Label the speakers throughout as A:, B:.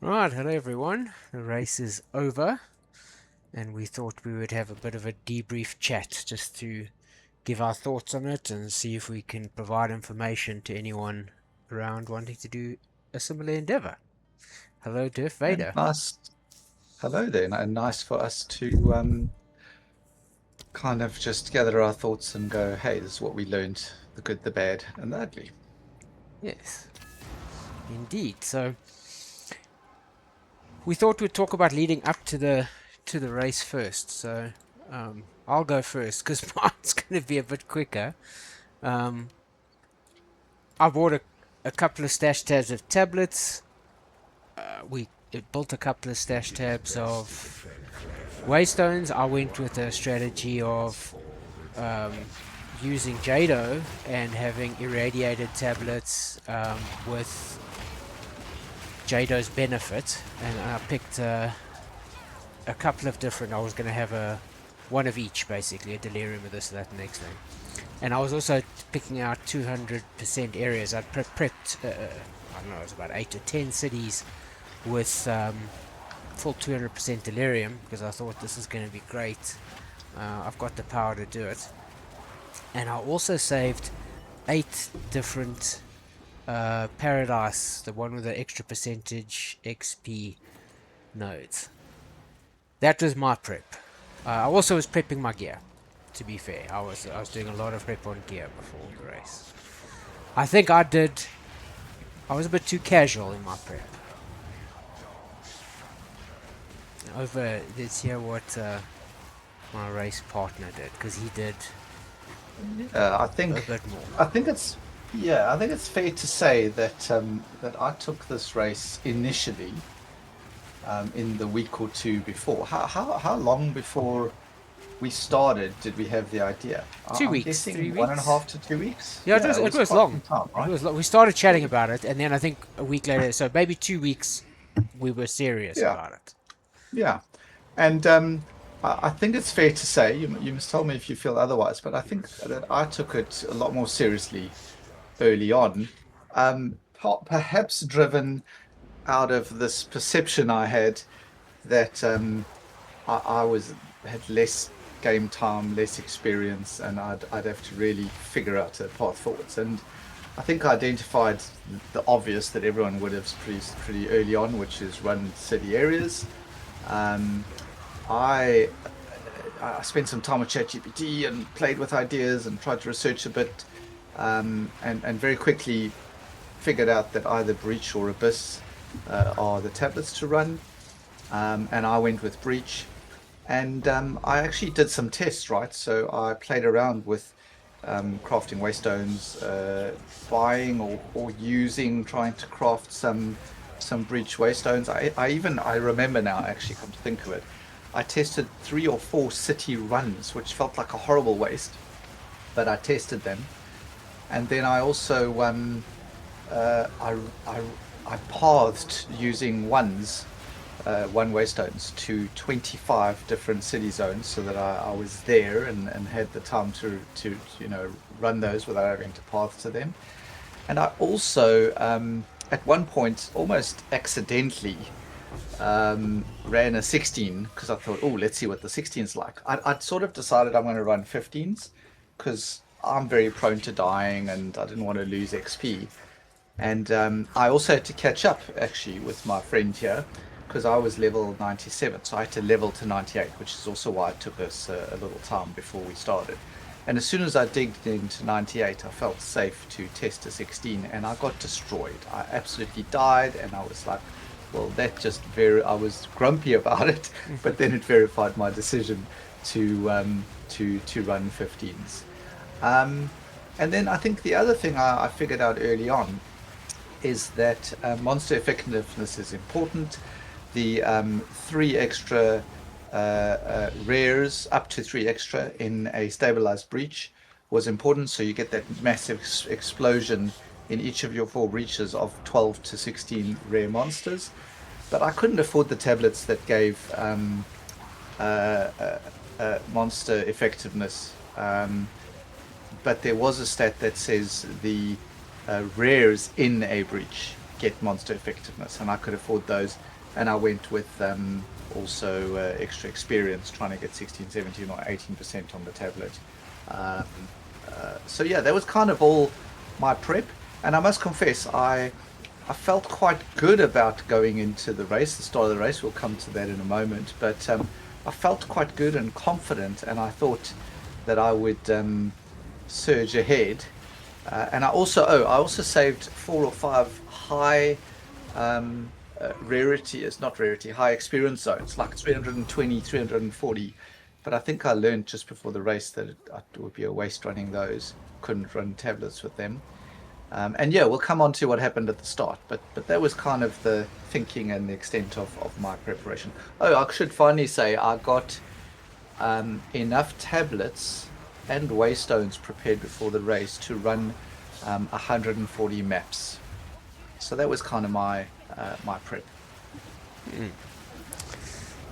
A: Right, hello everyone. The race is over, and we thought we would have a bit of a debrief chat just to give our thoughts on it and see if we can provide information to anyone around wanting to do a similar endeavor. Hello, Diff
B: And
A: Vader.
B: nice, hello there, and nice for us to kind of just gather our thoughts and go, hey, this is what we learned, the good, the bad, and the ugly.
A: Yes, indeed. So we thought we'd talk about leading up to the race first. So I'll go first because mine's going to be a bit quicker. Um, I bought a couple of stash tabs of tablets. We built a couple of stash tabs of waystones. I went with a strategy of um, using Jado and having irradiated tablets with Jado's benefit, and I picked a couple of different. I was going to have a one of each, basically a delirium of this, that, and next thing. And I was also picking out 200% areas. I'd prepped, I don't know, it was about 8 to 10 cities with full 200% delirium because I thought this is going to be great. I've got the power to do it. And I also saved 8 different Paradise, the one with the extra percentage XP nodes. That was my prep. I also was prepping my gear. To be fair, I was doing a lot of prep on gear before the race. I think I was a bit too casual in my prep. Let's hear what my race partner did, because he did
B: I
A: a
B: think,
A: bit more.
B: I think it's, yeah, I think it's fair to say that that I took this race initially in the week or two before. How long before we started did we have the idea?
A: Two
B: I'm
A: weeks,
B: guessing
A: three
B: one and a
A: weeks.
B: half to 2 weeks.
A: Yeah, it
B: Yeah,
A: was
B: it
A: it
B: was
A: was
B: quite
A: long.
B: some time,
A: It
B: right?
A: was long. We started chatting
B: Yeah,
A: about it, and then I think a week later, so maybe 2 weeks, we were serious
B: yeah,
A: about it.
B: yeah. And I think it's fair to say, you must tell me if you feel otherwise, but I think that I took it a lot more seriously early on, perhaps driven out of this perception I had that I was had less game time, less experience, and I'd have to really figure out a path forwards. And I think I identified the obvious that everyone would have pretty early on, which is run city areas. Um, I I spent some time with ChatGPT and played with ideas and tried to research a bit, and very quickly figured out that either Breach or Abyss are the tablets to run. And I went with Breach, and I actually did some tests, right? So I played around with crafting waystones, buying or using, trying to craft some breach waystones. I remember now, actually, come to think of it, I tested 3 or 4 city runs, which felt like a horrible waste, but I tested them. And then I also uh, I I I pathed using one waystones to 25 different city zones so that I was there and had the time to run those without having to path to them. And I also at one point almost accidentally ran a 16 because I thought, oh, let's see what the 16 is like. I'd sort of decided I'm going to run 15s because I'm very prone to dying and I didn't want to lose XP. And I also had to catch up actually with my friend here because I was level 97. So I had to level to 98, which is also why it took us a little time before we started. And as soon as I digged into 98, I felt safe to test a 16 and I got destroyed. I absolutely died and I was like, well, that just I was grumpy about it, but then it verified my decision to run 15s. Um, and then I think the other thing I figured out early on is that monster effectiveness is important. The 3 extra rares, up to 3 extra in a stabilized breach, was important. So you get that massive explosion in each of your 4 breaches of 12 to 16 rare monsters. But I couldn't afford the tablets that gave uh, uh, monster effectiveness. But there was a stat that says the rares in a breach get monster effectiveness, and I could afford those. And I went with also extra experience, trying to get 16, 17, or 18% on the tablet. Um, so yeah, that was kind of all my prep. And I must confess, I felt quite good about going into the race, the start of the race. We'll come to that in a moment. But I felt quite good and confident, and I thought that I would surge ahead. And I also saved 4 or 5 high rarity, is not rarity, high experience zones, like 320, 340. But I think I learned just before the race that it would be a waste running those. Couldn't run tablets with them. And yeah, we'll come on to what happened at the start, but that was kind of the thinking and the extent of my preparation. Oh, I should finally say I got enough tablets and waystones prepared before the race to run 140 maps. So that was kind of my my prep.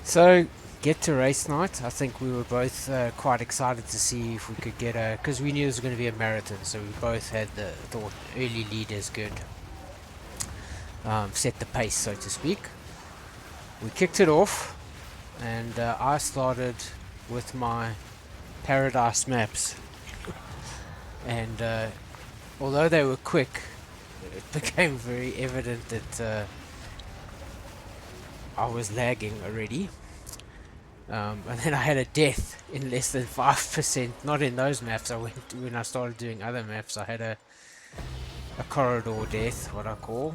A: So, get to race night. I think we were both quite excited to see if we could get because we knew it was going to be a marathon, so we both had the thought early leaders could set the pace, so to speak. We kicked it off, and I started with my paradise maps, and although they were quick, it became very evident that I was lagging already. And then I had a death in less than 5%. Not in those maps. When I started doing other maps, I had a corridor death, what I call.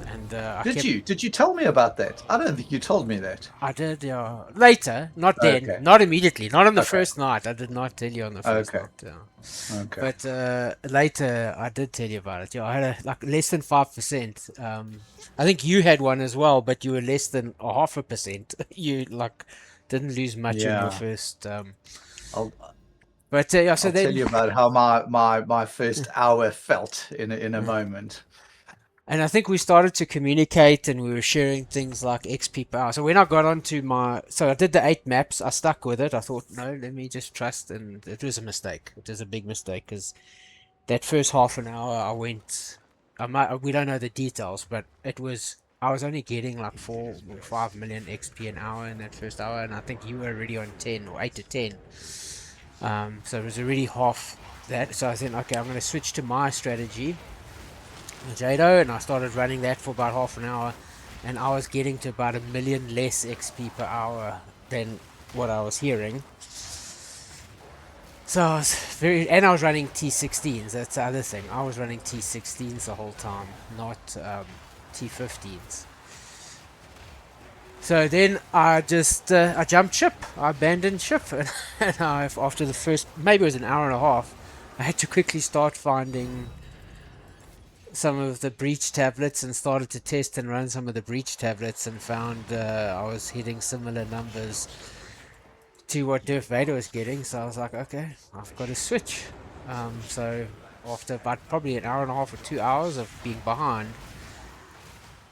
A: And
B: Did you tell me about that? I don't think you told me that.
A: I did, yeah. Later, not then,
B: Okay.
A: not immediately, not on the
B: Okay.
A: first night. I did not tell you on the first
B: Okay.
A: night. Yeah.
B: Okay.
A: But later, I did tell you about it. Yeah, I had like less than 5%. I think you had one as well, but you were less than a 0.5%. You like didn't lose much on your
B: Yeah.
A: first.
B: I'll
A: But yeah, so
B: I'll tell
A: then,
B: you about how my first hour felt in a moment.
A: and I think we started to communicate and we were sharing things like XP per hour. So when I got onto so I did the 8 maps, I stuck with it. I thought, no, let me just trust. And it was a mistake. It was a big mistake because that first half an hour I went, we don't know the details, but I was only getting like 4 or 5 million XP an hour in that first hour. And I think you were already on 10 or 8 to 10. So it was already half that. So I said, okay, I'm going to switch to my strategy, Jado, and I started running that for about half an hour, and I was getting to about 1 million less XP per hour than what I was hearing. So I was and I was running T16s. That's the other thing. I was running T16s the whole time, not T15s. So then I just I jumped ship. I abandoned ship, and after the first, maybe it was an hour and a half, I had to quickly start finding some of the breach tablets and started to test and run some of the breach tablets and found I was hitting similar numbers to what Darth Vader was getting. So I was like, okay, I've got to switch. So after about probably an hour and a half or 2 hours of being behind,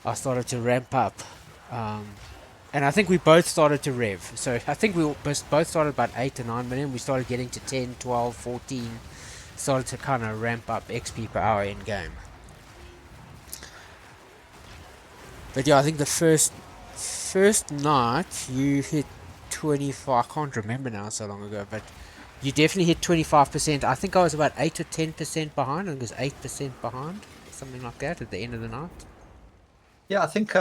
A: I started to ramp up. And I think we both started to rev. So I think we both started about 8 to 9 million. We started getting to 10, 12, 14. Started to kind of ramp up XP per hour in game. But yeah, I think the first night you hit 25. I can't remember now, so long ago. But you definitely hit 25%. I think I was about 8 or 10% behind. I think it was 8% behind, something like that, at the end of the night.
B: Yeah, I think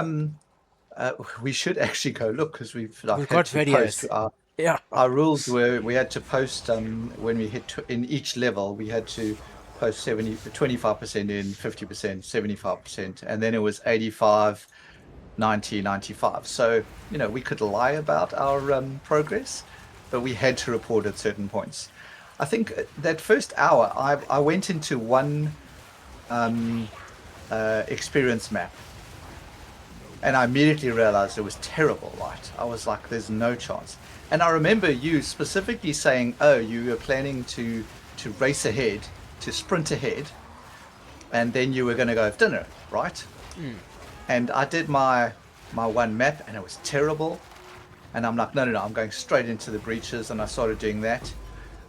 B: we should actually go look because we've
A: We've
B: had
A: got
B: to post
A: videos. Yeah.
B: our rules were we had to post when we hit in each level we had to post 25% in, 50%, 75%, and then it was 85, 90, 95. So we could lie about our progress, but we had to report at certain points. I think that first hour I went into one experience map, and I immediately realized it was terrible, right? I was like, there's no chance. And I remember you specifically saying, oh, you were planning to race ahead, to sprint ahead, and then you were going to go have dinner, right? And I did my one map, and it was terrible. And I'm like, no, I'm going straight into the breaches, and I started doing that.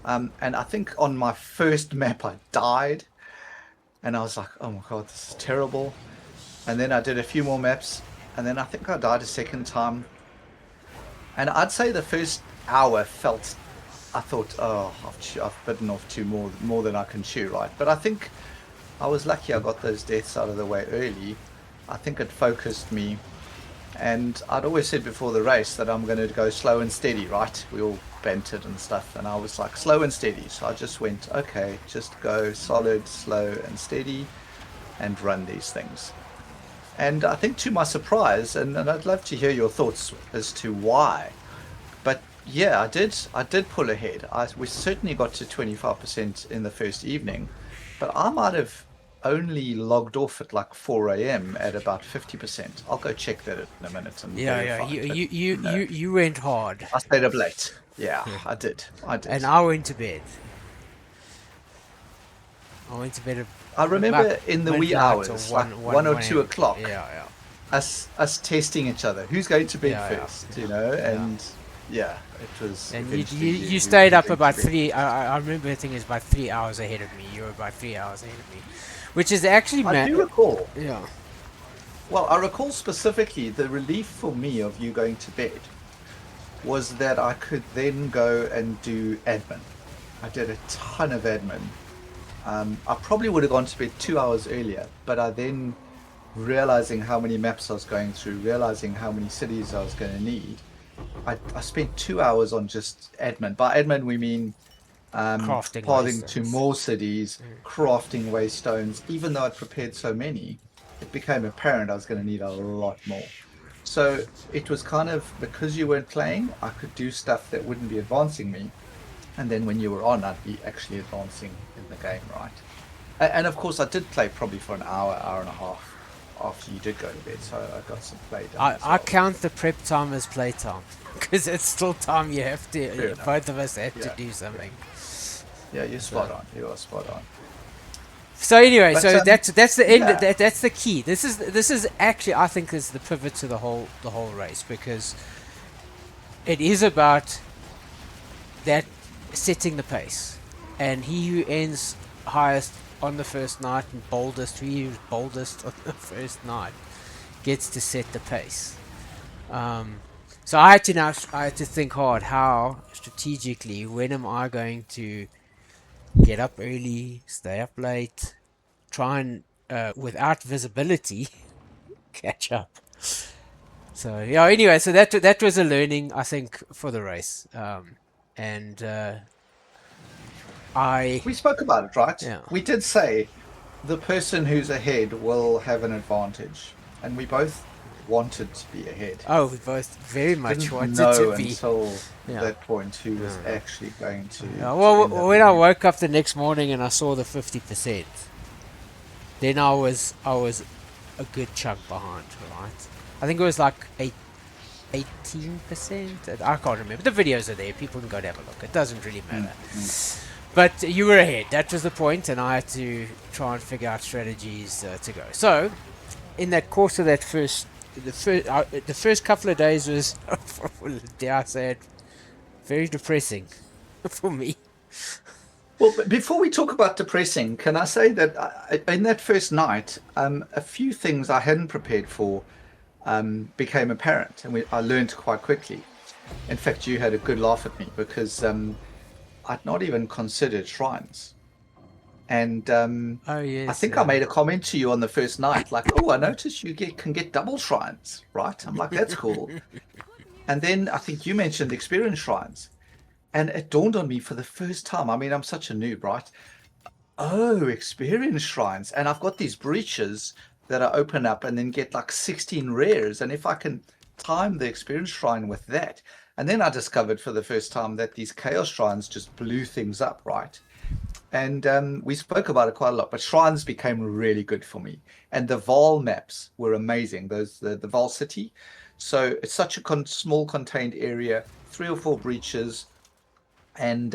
B: And I think on my first map, I died. And I was like, oh my God, this is terrible. and then I did a few more maps, and then I think I died a second time. And I'd say the first hour felt, I thought, oh, I've bitten off more than I can chew, right? But I think I was lucky I got those deaths out of the way early. I think it focused me. And I'd always said before the race that I'm going to go slow and steady, right? We all bented and stuff. And I was like, slow and steady. So I just went, okay, just go solid, slow and steady and run these things. And I think to my surprise, and I'd love to hear your thoughts as to why. But yeah, I did pull ahead. We certainly got to 25% in the first evening, but I might have only logged off at like 4 a.m. at about 50%. I'll go check that in a minute and
A: Yeah.
B: verify. But
A: You went hard.
B: I stayed up late. Yeah,
A: Yeah.
B: I did. I did.
A: And I went to bed. I went to bed
B: I
A: about
B: remember in the wee
A: midnight or
B: hours, like 1 or 2
A: a.m.
B: o'clock,
A: Yeah.
B: us testing each other. Who's going to bed
A: Yeah.
B: first? You know,
A: Yeah.
B: and yeah, it was
A: And
B: eventually
A: you
B: who
A: stayed up
B: went to
A: about
B: bed.
A: three. I remember I think it was about 3 hours ahead of me. You were about 3 hours ahead of me, which is actually
B: I do recall.
A: yeah.
B: Well, I recall specifically the relief for me of you going to bed was that I could then go and do admin. I did a ton of admin. I probably would have gone to bed 2 hours earlier, but I then, realizing how many maps I was going through, realizing how many cities I was going to need, I spent 2 hours on just admin. By admin, we mean
A: Crafting
B: pathing to
A: waystones.
B: more cities, crafting waystones. Even though I'd prepared so many, it became apparent I was going to need a lot more. So it was kind of, because you weren't playing, I could do stuff that wouldn't be advancing me. And then when you were on, I'd be actually advancing in the game, right? And of course, I did play probably for an hour, hour and a half after you did go to bed. So I got some play done as
A: I
B: well.
A: count the prep time as play time because it's still time you have
B: Fair
A: to.
B: enough.
A: Both of us have to
B: Yeah.
A: do something.
B: Yeah, you're spot
A: So,
B: on. You are spot on.
A: so anyway,
B: But
A: so that's the end.
B: yeah,
A: That's the key. This is actually I think is the pivot to the whole race because it is about that setting the pace, and he who ends highest on the first night and boldest, he who's boldest on the first night, gets to set the pace. So I had to think hard how strategically when am I going to get up early, stay up late, try and without visibility catch up. So yeah. Anyway, so that was a learning I think for the race, and I
B: we spoke about it, right?
A: yeah.
B: We did say the person who's ahead will have an advantage, and we both wanted to be ahead.
A: Oh, we both very much
B: Didn't
A: wanted to
B: know
A: be.
B: until
A: Yeah.
B: that point who was
A: Yeah.
B: actually going
A: Yeah,
B: to
A: well,
B: end up
A: when I
B: being ahead.
A: woke up the next morning and I saw the 50%, then I was a good chunk behind, right? I think it was like 18%. I can't remember. The videos are there. People can go and have a look. It doesn't really
B: Mm,
A: matter.
B: mm.
A: But you were ahead. That was the point, and I had to try and figure out strategies to go. So, in that course of that the first couple of days was, dare I say it, very depressing for me.
B: Well, but before we talk about depressing, can I say that in that first night, a few things I hadn't prepared for became apparent, and I learned quite quickly. In fact, you had a good laugh at me because I'd not even considered shrines. And
A: Oh
B: I
A: yes,
B: think I made a comment to you on the first night, like, "Oh, I noticed you can get double shrines, right?" I'm like, "That's cool." And then I think you mentioned experience shrines, and it dawned on me for the first time. I mean, I'm such a noob, right? Oh, experience shrines, and I've got these breaches that I open up and then get like 16 rares, and if I can time the experience shrine with that, and then I discovered for the first time that these chaos shrines just blew things up, right? And we spoke about it quite a lot, but shrines became really good for me. And the Val maps were amazing. The Val city. So it's such a small contained area, 3 or 4 breaches, and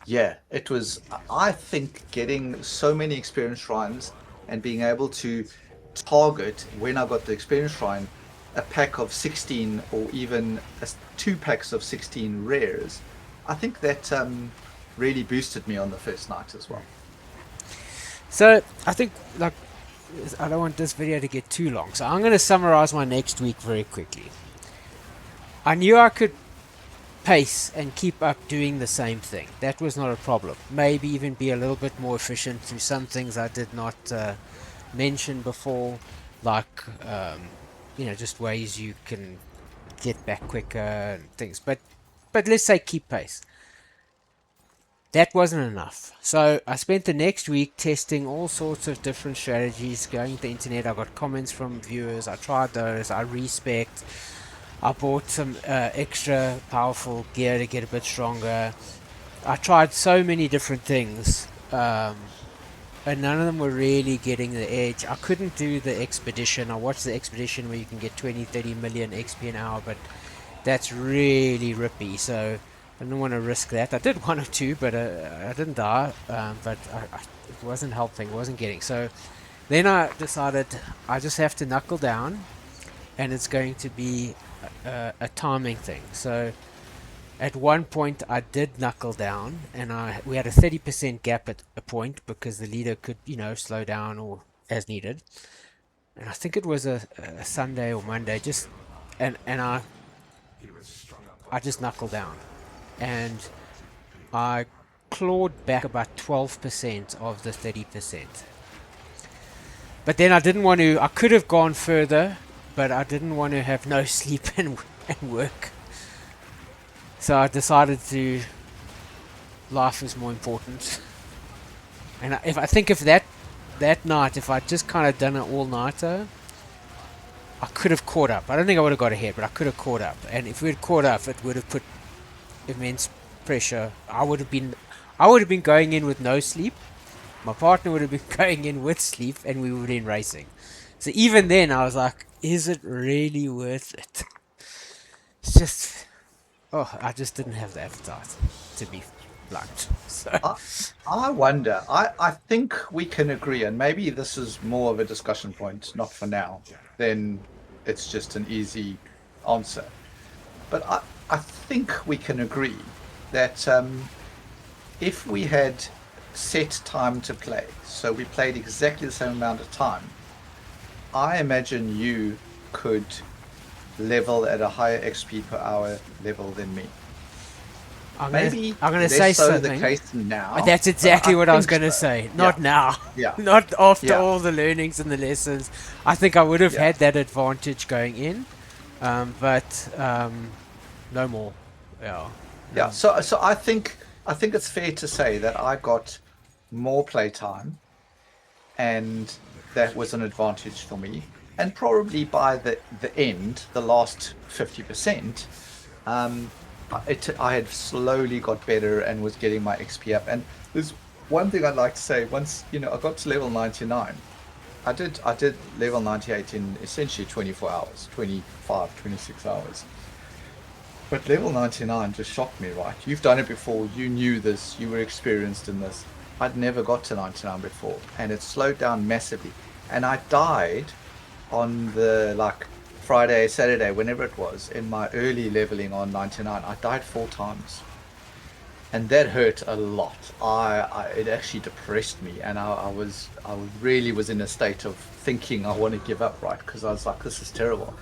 B: yeah, it was. I think getting so many experience shrines and being able to target when I got the experience shrine a pack of 16 or even 2 packs of 16 rares. I think that really boosted me on the first night as well.
A: So I think like I don't want this video to get too long, so I'm going to summarize my next week very quickly. I knew I could pace and keep up doing the same thing. That was not a problem. Maybe even be a little bit more efficient through some things I did not mention before, like just ways you can get back quicker and things. But let's say keep pace. That wasn't enough. So I spent the next week testing all sorts of different strategies, going to the internet. I got comments from viewers. I tried those. I respec. I bought some extra powerful gear to get a bit stronger. I tried so many different things, and none of them were really getting the edge. I couldn't do the expedition. I watched the expedition where you can get 20-30 million XP an hour, but that's really rippy, so I didn't want to risk that. I did one or two, but I didn't die, but it wasn't helping, it wasn't getting. So then I decided I just have to knuckle down, and it's going to be a timing thing. So at one point I did knuckle down, and we had a 30% gap at a point because the leader could, slow down or as needed. And I think it was a Sunday or Monday, and I just knuckled down, and I clawed back about 12% of the 30%. But then I didn't want to. I could have gone further, but I didn't want to have no sleep and work. So I decided life is more important. And if that night, if I'd just kind of done it all nighter, I could have caught up. I don't think I would have got ahead, but I could have caught up. And if we had caught up, it would have put immense pressure. I would have been going in with no sleep. My partner would have been going in with sleep, and we would have been racing. So even then, I was like, is it really worth it? It's just, I just didn't have the appetite, to be blunt. So
B: I wonder, I think we can agree, and maybe this is more of a discussion point, not for now, then it's just an easy answer. But I think we can agree that if we had set time to play, so we played exactly the same amount of time, I imagine you could level at a higher XP per hour level than me.
A: I'm gonna say something.
B: The case now.
A: That's exactly what I was gonna say. Not now.
B: Yeah.
A: Not after all the learnings and the lessons. I think I would have had that advantage going in, but no more. Yeah.
B: Yeah. So I think it's fair to say that I got more playtime, and that was an advantage for me. And probably by the end, the last 50%, I had slowly got better and was getting my XP up. And there's one thing I'd like to say. Once I got to level 99, I did level 98 in essentially 24 hours, 25, 26 hours. But level 99 just shocked me, right? You've done it before. You knew this. You were experienced in this. I'd never got to 99 before, and it slowed down massively. And I died on the Friday, Saturday, whenever it was, in my early leveling on 99. I died 4 times, and that hurt a lot. It actually depressed me, and I really was in a state of thinking I want to give up, right? Because I was like, this is terrible.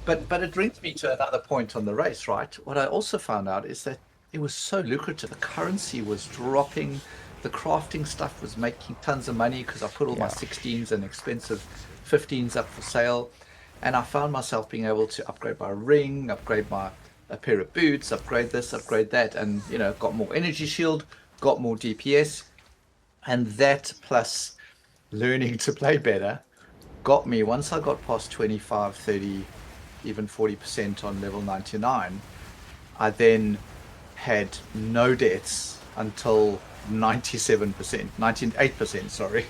B: But it brings me to another point on the race, right? What I also found out is that it was so lucrative. The currency was dropping. The crafting stuff was making tons of money because I put all my 16s and expensive 15s up for sale. And I found myself being able to upgrade my ring, upgrade a pair of boots, upgrade this, upgrade that, and got more energy shield, got more DPS. And that plus learning to play better got me, once I got past 25, 30, even 40% on level 99, I then had no deaths until 97%, 98%, sorry.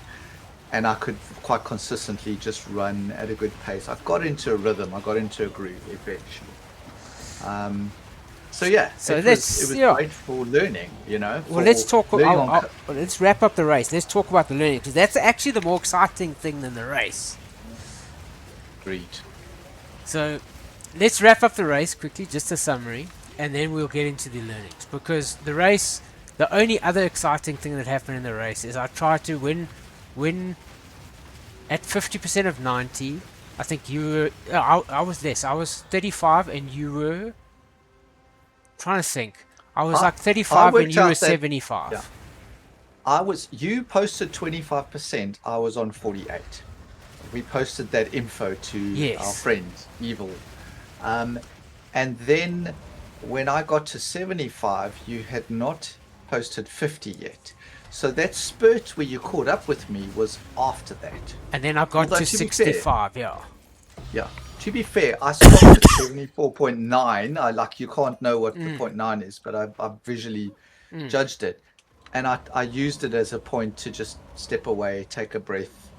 B: And I could quite consistently just run at a good pace. I got into a rhythm. I got into a groove eventually. So it was great for learning,
A: Well, let's wrap up the race. Let's talk about the learning, because that's actually the more exciting thing than the race.
B: Agreed.
A: So let's wrap up the race quickly, just a summary, and then we'll get into the learnings. Because the race, the only other exciting thing that happened in the race is I tried to win at 50% of 90, I think you were. I was less. I was 35, and you were. Trying to think. I was like
B: I
A: 35, and
B: worked
A: you were
B: out that, yeah,
A: 75.
B: you posted 25%, I was on 48. We posted that info to our
A: Yes.
B: friend, Evil. Um, and then when I got to 75, you had not posted 50 yet. So that spurt where you caught up with me was after that.
A: And then I got
B: Although
A: to
B: to be fair,
A: 65. Yeah.
B: yeah, to be fair, I stopped at 74.9. I like you can't know what the point nine is, but I visually judged it. And I used it as a point to just step away, take a breath,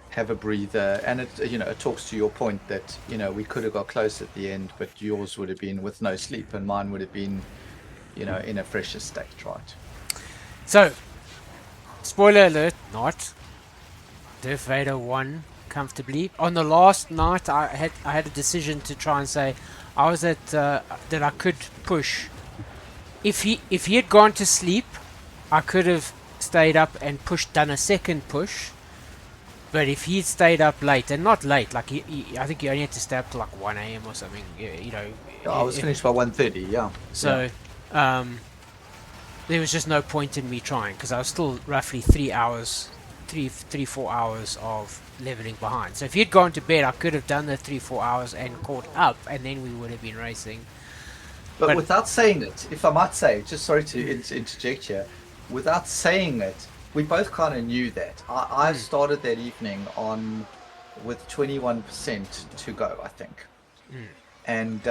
B: have a breather. And it talks to your point that, we could have got close at the end, but yours would have been with no sleep and mine would have been, in a fresher state, right?
A: So, spoiler alert, not. Darth Vader won comfortably. On the last night, I had a decision to try and say I was at that I could push. If he had gone to sleep, I could have stayed up and done a second push. But if he'd stayed up late, and not late, like I think you only had to stay up till like 1 a.m. or something.
B: I was finished by 1:30. Yeah. Yeah.
A: So there was just no point in me trying because I was still roughly 3 hours, 4 hours of leveling behind. So if he'd gone to bed, I could have done the 3-4 hours and caught up, and then we would have been racing.
B: But
A: But
B: without saying it, if I might say, just sorry to interject here, without saying it, we both kind of knew that. I started that evening on with 21% to go, I think. And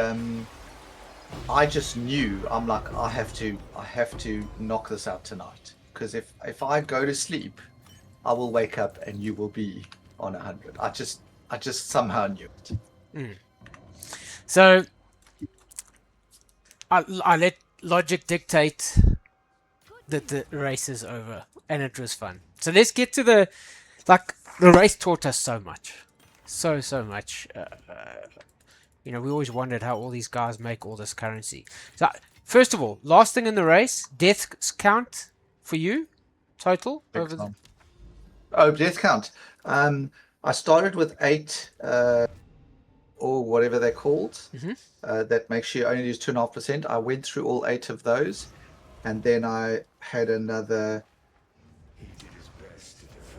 B: I just knew, I'm like, I have to knock this out tonight. Because if I go to sleep, I will wake up and you will be on 100. I just somehow knew it.
A: so I let logic dictate that the race is over, and it was fun. So let's get to the race taught us so much, so much. We always wondered how all these guys make all this currency. So first of all, last thing in the race, deaths count for you total
B: Big
A: over the.
B: time. Oh, death count. I started with 8, or whatever they're called. That makes you only use 2.5%. I went through all 8 of those, and then I had another.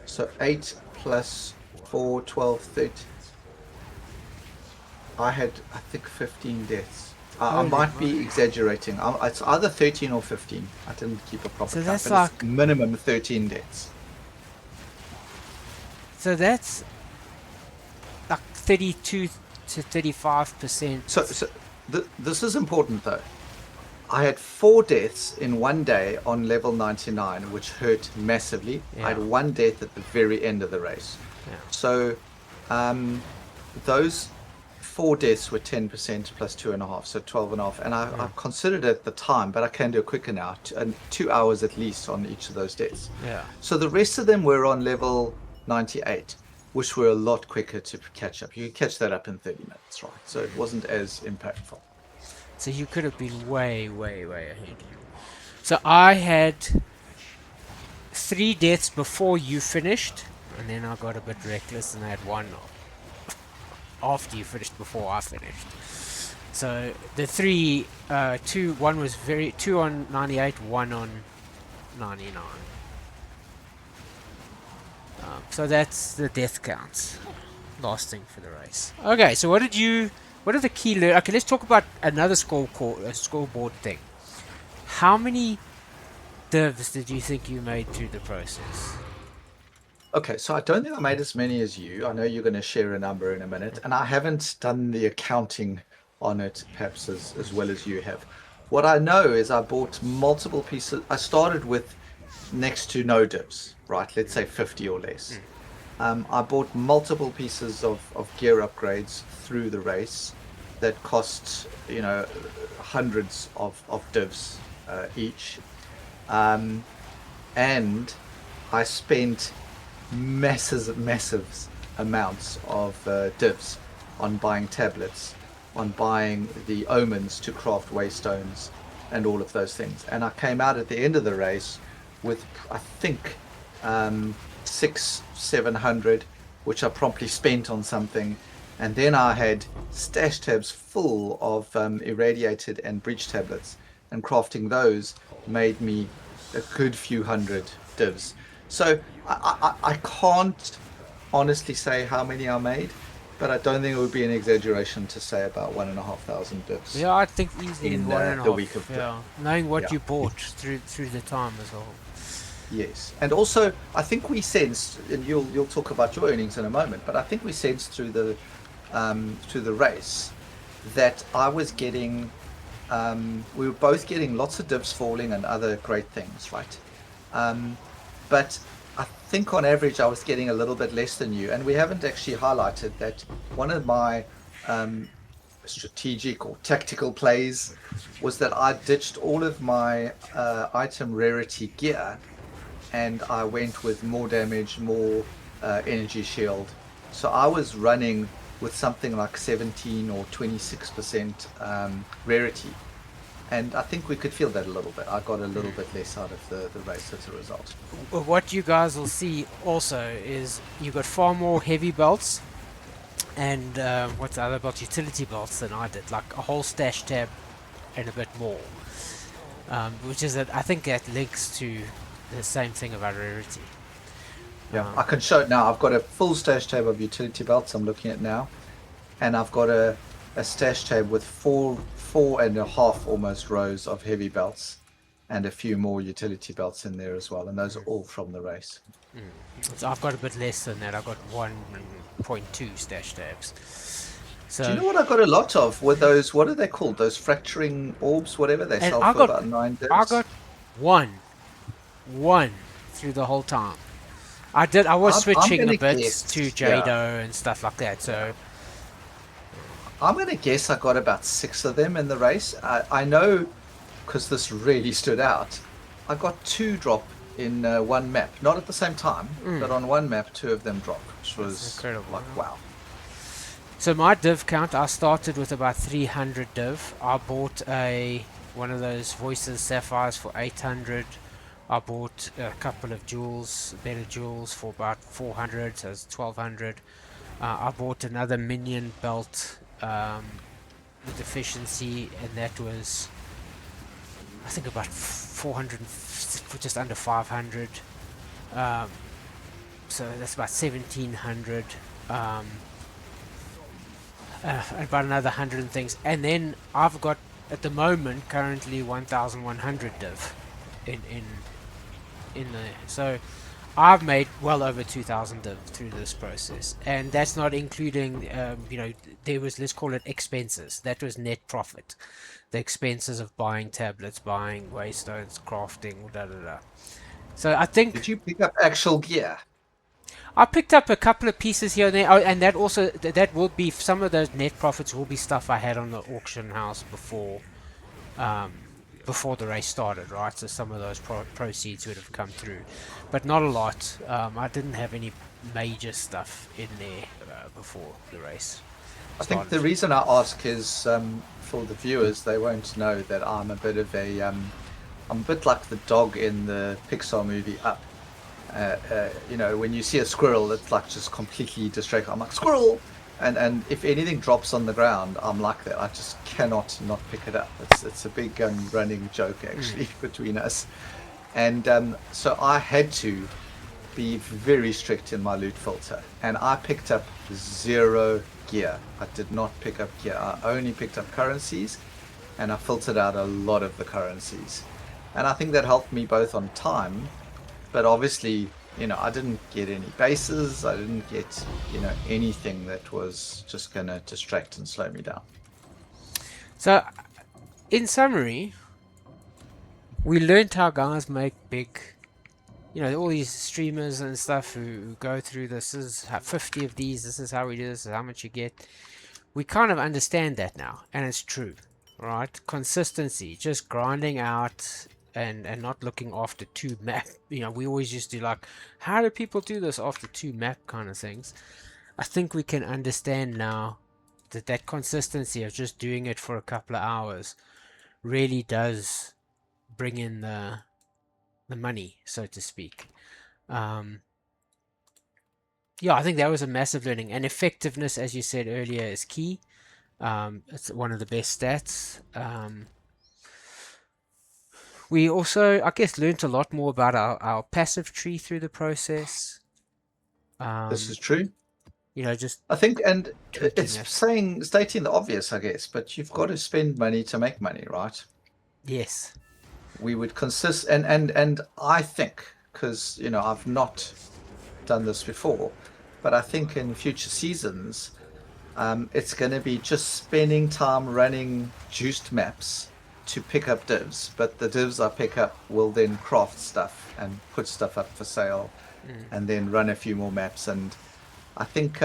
B: So 8 plus 4, 12, 13. I had, I think, 15 deaths. I might be exaggerating. It's either 13 or 15. I didn't keep a proper
A: So
B: count,
A: that's
B: but it's
A: like
B: minimum 13 deaths.
A: so that's like 32 to 35%.
B: So this is important though. I had 4 deaths in one day on level 99, which hurt massively. I had
A: Yeah.
B: 1 death at the very end of the race.
A: Yeah.
B: So those 4 deaths were 10% plus 2.5, so 12.5. And I considered it at the time, but I can do it quicker now, 2 hours at least on each of those deaths.
A: Yeah.
B: So the rest of them were on level 98, which were a lot quicker to catch up. You could catch that up in 30 minutes, right? So it wasn't as impactful.
A: So you could have been way, way, way ahead. So I had 3 deaths before you finished, and then I got a bit reckless and I had 1 after you finished before I finished. So the 3, 1 was 2 on 98, 1 on 99. So that's the death counts. Last thing for the race. Okay, so what are the key okay, let's talk about another scoreboard thing. How many divs did you think you made through the process?
B: Okay, so I don't think I made as many as you. I know you're going to share a number in a minute, and I haven't done the accounting on it perhaps as well as you have. What I know is I bought multiple pieces. I started with next to no divs, right? Let's say 50 or less. I bought multiple pieces of gear upgrades through the race that cost, hundreds of divs each. And I spent massive amounts of divs on buying tablets, on buying the omens to craft waystones and all of those things. And I came out at the end of the race with, I think, 600-700, which I promptly spent on something. And then I had stash tabs full of irradiated and breach tablets, and crafting those made me a good few hundred divs. So I can't honestly say how many I made, but I don't think it would be an exaggeration to say about 1,500 divs
A: Yeah, I think easily
B: in
A: one and a
B: the week
A: half.
B: of
A: Yeah, knowing what
B: yeah.
A: you bought through the time as well.
B: Yes, and also I think we sensed, and you'll talk about your earnings in a moment, but I think we sensed through the race that I was getting, we were both getting lots of divs falling and other great things, right? Um, but I think on average I was getting a little bit less than you, and we haven't actually highlighted that one of my um, strategic or tactical plays was that I ditched all of my item rarity gear and I went with more damage, more energy shield. So I was running with something like 17 or 26% rarity. And I think we could feel that a little bit. I got a little bit less out of the race as a result.
A: What you guys will see also is you got far more heavy belts and what's the other belt? Utility belts than I did, like a whole stash tab and a bit more. Which is that I think that links to the same thing about rarity.
B: Yeah, I can show it now. I've got a full stash tab of utility belts I'm looking at now. And I've got a stash tab with four and a half almost rows of heavy belts and a few more utility belts in there as well. And those are all from the race.
A: So I've got a bit less than that. I've got 1.2 stash tabs.
B: Do you
A: So
B: know what I got a lot of? Were those, what are they called? Those fracturing orbs, whatever. They
A: and
B: sell for about 9 divs.
A: I got one through the whole time. I was
B: I'm
A: switching
B: going
A: a
B: to
A: bit
B: guess,
A: to
B: yeah,
A: Jado and stuff like that.
B: yeah.
A: So
B: I'm going to guess I got about 6 of them in the race. I know because this really stood out. I got 2 drop in one map, not at the same time, but on one map, 2 of them dropped, which
A: that's
B: was
A: incredible.
B: like, wow.
A: So my div count, I started with about 300 div. I bought a one of those Voices Sapphires for 800. I bought a couple of jewels, better jewels for about 400, so it's 1200. I bought another minion belt with efficiency, and that was I think about 400, just under 500. Um, so that's about 1700. Um, about another 100 and things, and then I've got at the moment currently 1100 div in there. So I've made well over 2000 div through this process, and that's not including there was, let's call it expenses. That was net profit, the expenses of buying tablets, buying waystones, crafting, da da da. So I
B: Did
A: think
B: you pick up actual gear?
A: I picked up a couple of pieces here and there. Oh, and that also that will be some of those net profits will be stuff I had on the auction house um, before the race started, right? So some of those proceeds would have come through, but not a lot. I didn't have any major stuff in there before the race
B: I think the
A: started.
B: reason I ask is for the viewers, they won't know that I'm a bit of a, I'm a bit like the dog in the Pixar movie Up. When you see a squirrel, it's like just completely distracted. I'm like squirrel, and if anything drops on the ground, I'm like that. I just cannot not pick it up. It's a big running joke actually between us, and so I had to be very strict in my loot filter, and I picked up 0 gear. I did not pick up gear. I only picked up currencies, and I filtered out a lot of the currencies, and I think that helped me both on time, but obviously, I didn't get any bases. I didn't get, anything that was just gonna distract and slow me down.
A: So, in summary, we learned how guys make big, all these streamers and stuff who go through this is 50 of these, this is how we do this, is how much you get. We kind of understand that now, and it's true, right? Consistency, just grinding out and not looking after two map. We always used to like, how do people do this after two map kind of things? I think we can understand now that consistency of just doing it for a couple of hours really does bring in the money, so to speak. Um, yeah, I think that was a massive learning. And effectiveness, as you said earlier, is key. It's one of the best stats. We also, I guess, learned a lot more about our passive tree through the process.
B: This is
A: Um,
B: true.
A: just
B: I think, and
A: tweaking
B: it's
A: it.
B: stating the obvious, I guess, but you've got to spend money to make money, right?
A: Yes.
B: We would consist, and I think, because I've not done this before, but I think in future seasons, it's going to be just spending time running juiced maps to pick up divs, but the divs I pick up will then craft stuff and put stuff up for sale,
A: Mm.
B: and then run a few more maps. And I think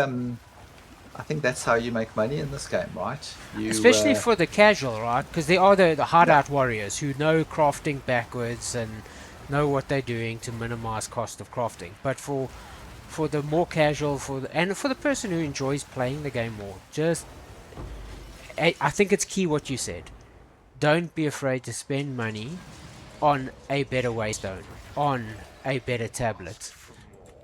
B: I think that's how you make money in this game, right? You
A: Especially for the casual, right? Because they are the
B: yeah,
A: hideout warriors who know crafting backwards and know what they're doing to minimize cost of crafting. But for the more casual, and for the person who enjoys playing the game more, just I think it's key what you said. Don't be afraid to spend money on a better waystone, on a better tablet.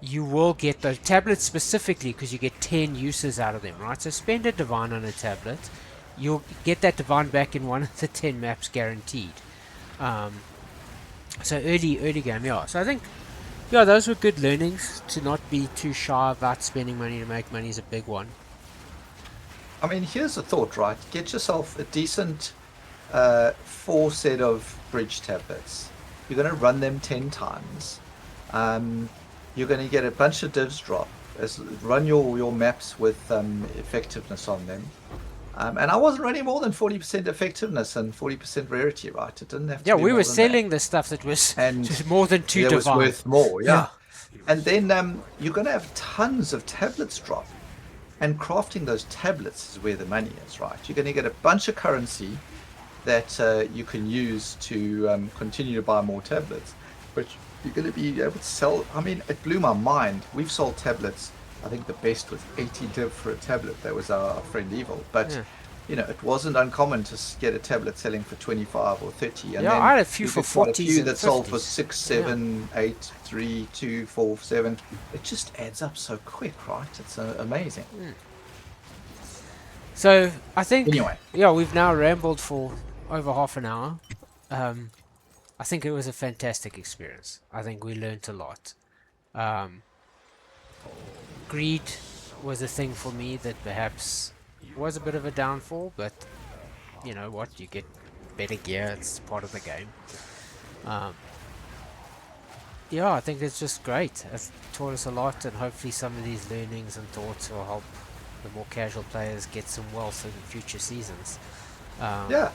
A: You will get those tablets specifically because you get 10 uses out of them, right? So spend a divine on a tablet. You'll get that divine back in one of the 10 maps guaranteed. Um, so early game, yeah. So I think, yeah, those were good learnings. To not be too shy about spending money to make money is a big one.
B: I mean, here's a thought, right? Get yourself a decent four set of bridge tablets. You're going to run them 10 times. Um, you're going to get a bunch of divs drop. Run your maps with effectiveness on them. And I wasn't running more than 40% effectiveness and 40% rarity, right? It didn't have to
A: Yeah,
B: be
A: we were
B: more than that.
A: selling the stuff that was
B: And
A: more than two
B: it was
A: divine.
B: worth more,
A: Yeah.
B: yeah. And then you're going to have tons of tablets drop. And crafting those tablets is where the money is, right? You're going to get a bunch of currency that you can use to continue to buy more tablets. But you're going to be able to sell. I mean, it blew my mind. We've sold tablets. I think the best was 80 div for a tablet. That was our friend Evil. But
A: Yeah.
B: it wasn't uncommon to get a tablet selling for 25 or 30, and
A: Yeah, I
B: then
A: had a few
B: you
A: for
B: get quite a
A: 40s
B: few
A: and
B: that sold for
A: 50s.
B: 6,
A: Yeah.
B: 7, 8, 3, 2, 4, 7. It just adds up so quick, right? It's amazing.
A: So I think,
B: Anyway,
A: yeah, we've now rambled for over half an hour. Um, I think it was a fantastic experience. I think we learnt a lot. Um, greed was a thing for me that perhaps was a bit of a downfall, but you know what? You get better gear, it's part of the game. Um, yeah, I think it's just great. It's taught us a lot, and hopefully, some of these learnings and thoughts will help the more casual players get some wealth in future seasons. Um,
B: yeah.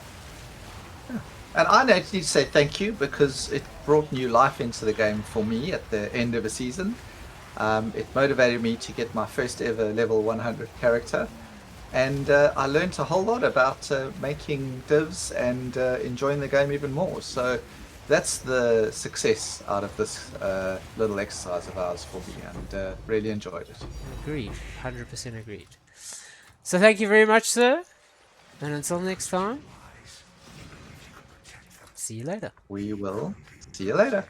B: And I need to say thank you because it brought new life into the game for me at the end of a season. It motivated me to get my first ever level 100 character. And I learned a whole lot about making divs and enjoying the game even more. So that's the success out of this little exercise of ours for me, and really enjoyed it.
A: Agreed. 100% agreed. So thank you very much, sir. And until next time, see you later.
B: We will see you later.